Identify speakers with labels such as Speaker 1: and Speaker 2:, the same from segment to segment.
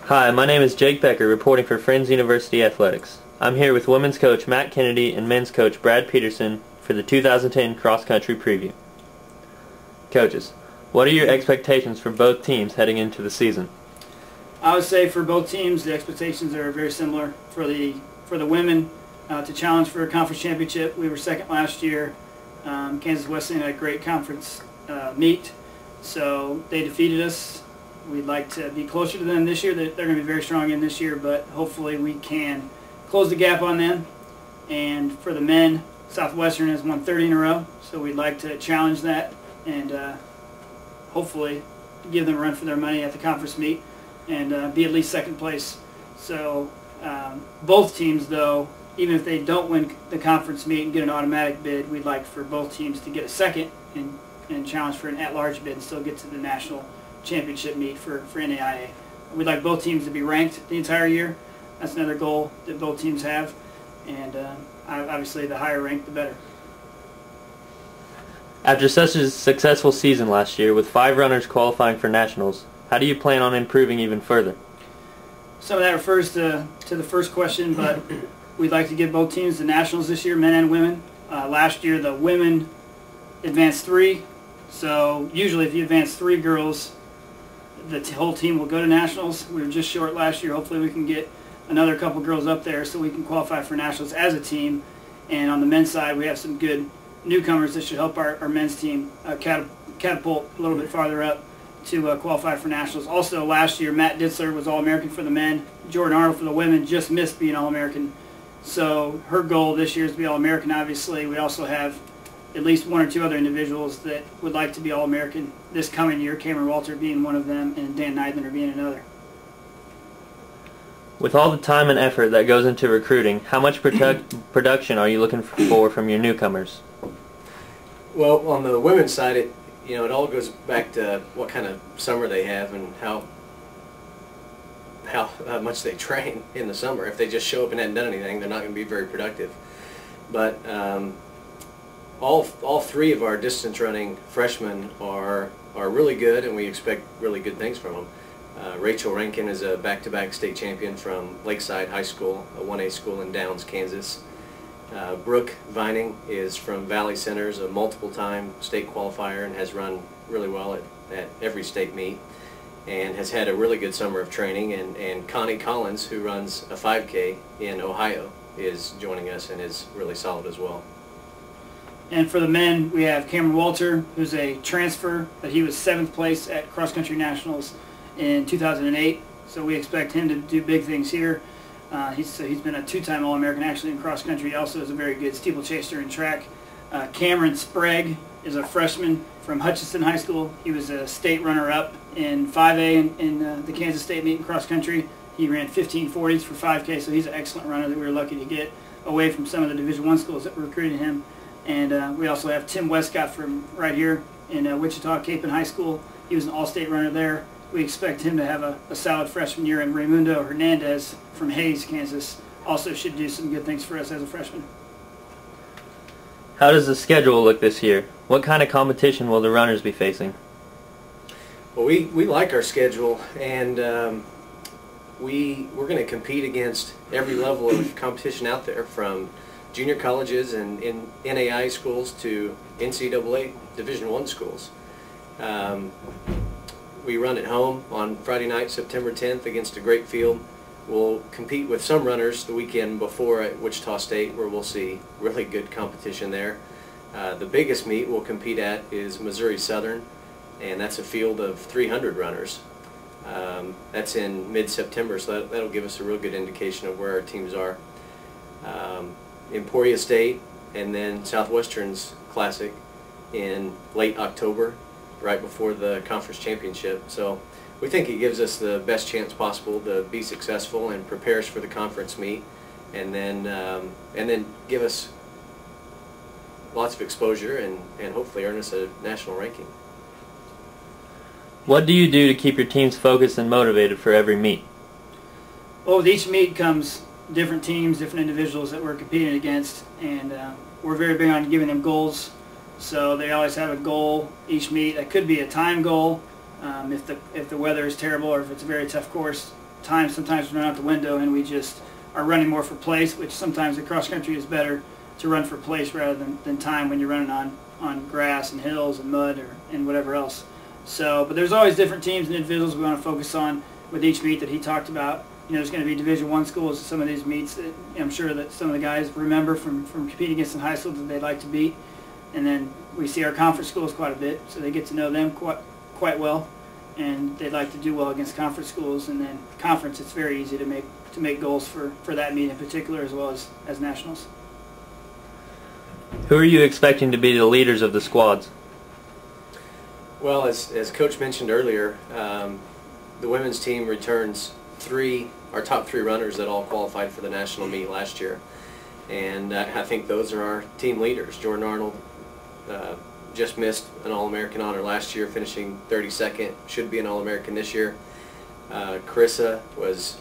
Speaker 1: Hi, my name is Jake Becker, reporting for Friends University Athletics. I'm here with women's coach Matt Kennedy and men's coach Brad Peterson for the 2010 cross-country preview. Coaches, what are your expectations for both teams heading into the season?
Speaker 2: I would say for both teams, the expectations are very similar. For the women, to challenge for a conference championship. We were second last year. Kansas Wesleyan had a great conference meet, so they defeated us. We'd like to be closer to them this year. They're going to be very strong in this year, but hopefully we can close the gap on them. And for the men, Southwestern has won 30 in a row, so we'd like to challenge that and hopefully give them a run for their money at the conference meet and be at least second place. So both teams, though, even if they don't win the conference meet and get an automatic bid, we'd like for both teams to get a second and challenge for an at-large bid and still get to the national championship meet for NAIA. We'd like both teams to be ranked the entire year. That's another goal that both teams have, and obviously the higher ranked the better.
Speaker 1: After such a successful season last year with 5 runners qualifying for nationals, how do you plan on improving even further?
Speaker 2: Some of that refers to the first question, but we'd like to give both teams the nationals this year, men and women. Last year the women advanced 3, so usually if you advance 3 girls, the whole team will go to nationals. We were just short last year. Hopefully we can get another couple girls up there so we can qualify for nationals as a team. And on the men's side, we have some good newcomers that should help our men's team catapult a little bit farther up to qualify for nationals. Also last year, Matt Ditzler was All-American for the men. Jordan Arnold for the women just missed being All-American. So her goal this year is to be All-American, obviously. We also have at least 1 or 2 other individuals that would like to be All-American this coming year, Cameron Walter being one of them and Dan Neidlander being another.
Speaker 1: With all the time and effort that goes into recruiting, how much production are you looking for from your newcomers?
Speaker 3: Well, on the women's side, it all goes back to what kind of summer they have and how much they train in the summer. If they just show up and haven't done anything, they're not going to be very productive. But all 3 of our distance running freshmen are really good, and we expect really good things from them. Rachel Rankin is a back-to-back state champion from Lakeside High School, a 1A school in Downs, Kansas. Brooke Vining is from Valley Centers, a multiple-time state qualifier and has run really well at every state meet and has had a really good summer of training. And Connie Collins, who runs a 5K in Ohio, is joining us and is really solid as well.
Speaker 2: And for the men, we have Cameron Walter, who's a transfer, but he was 7th place at Cross Country Nationals in 2008. So we expect him to do big things here. He's been a 2-time All-American actually in cross country. He also is a very good steeplechaser in track. Cameron Sprague is a freshman from Hutchinson High School. He was a state runner-up in 5A in the Kansas State meet in cross country. He ran 15:40s for 5K, so he's an excellent runner that we were lucky to get away from some of the Division I schools that were recruiting him. And we also have Tim Westcott from right here in Wichita, Capon High School. He was an all-state runner there. We expect him to have a solid freshman year, and Raymundo Hernandez from Hayes, Kansas, also should do some good things for us as a freshman.
Speaker 1: How does the schedule look this year? What kind of competition will the runners be facing?
Speaker 3: Well, we like our schedule, and we're going to compete against every level of competition out there, from junior colleges and in NAIA schools to NCAA Division I schools. We run at home on Friday night, September 10th, against a great field. We'll compete with some runners the weekend before at Wichita State, where we'll see really good competition there. The biggest meet we'll compete at is Missouri Southern, and that's a field of 300 runners. That's in mid-September, so that'll give us a real good indication of where our teams are. Emporia State, and then Southwestern's Classic in late October, right before the conference championship. So we think it gives us the best chance possible to be successful and prepare us for the conference meet, and then give us lots of exposure and hopefully earn us a national ranking.
Speaker 1: What do you do to keep your teams focused and motivated for every meet?
Speaker 2: Well, with each meet comes different teams, different individuals that we're competing against, and we're very big on giving them goals. So they always have a goal each meet. That could be a time goal if the weather is terrible or if it's a very tough course. time sometimes run out the window, and we just are running more for place, which sometimes the cross country is better to run for place rather than time when you're running on grass and hills and mud and whatever else. So, but there's always different teams and individuals we want to focus on with each meet that he talked about. There's going to be Division I schools at some of these meets that I'm sure that some of the guys remember from competing against in high school that they'd like to beat. And then we see our conference schools quite a bit, so they get to know them quite well, and they'd like to do well against conference schools. And then conference, it's very easy to make goals for that meet in particular, as well as nationals.
Speaker 1: Who are you expecting to be the leaders of the squads?
Speaker 3: Well, as Coach mentioned earlier, the women's team returns our top three runners that all qualified for the national meet last year. And I think those are our team leaders. Jordan Arnold just missed an All-American honor last year, finishing 32nd. Should be an All-American this year. Carissa was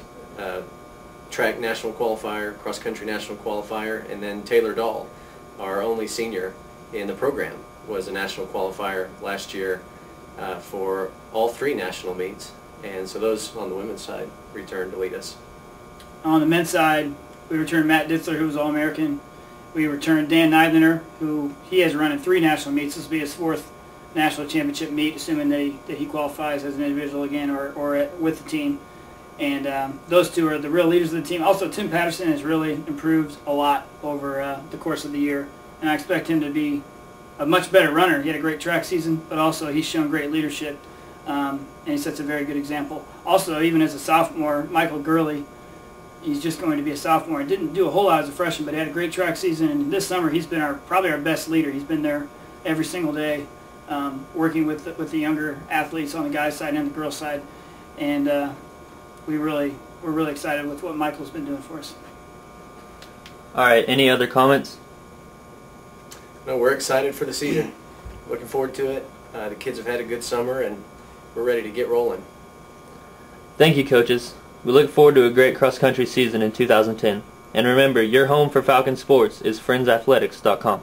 Speaker 3: track national qualifier, cross-country national qualifier, and then Taylor Dahl, our only senior in the program, was a national qualifier last year for all three national meets. And so those on the women's side returned to lead us.
Speaker 2: On the men's side, we returned Matt Ditzler, who was All-American. We returned Dan Neidliner, who he has run in 3 national meets. This will be his 4th national championship meet, assuming that he qualifies as an individual again or with the team. And those two are the real leaders of the team. Also, Tim Patterson has really improved a lot over the course of the year, and I expect him to be a much better runner. He had a great track season, but also he's shown great leadership, and he sets a very good example. Also, even as a sophomore, Michael Gurley, he's just going to be a sophomore. He didn't do a whole lot as a freshman, but he had a great track season, and this summer he's been probably our best leader. He's been there every single day, working with the younger athletes on the guys' side and the girls' side, and we're really excited with what Michael's been doing for us.
Speaker 1: All right, any other comments?
Speaker 3: No, we're excited for the season. Looking forward to it. The kids have had a good summer, and we're ready to get rolling.
Speaker 1: Thank you, coaches. We look forward to a great cross-country season in 2010. And remember, your home for Falcon Sports is friendsathletics.com.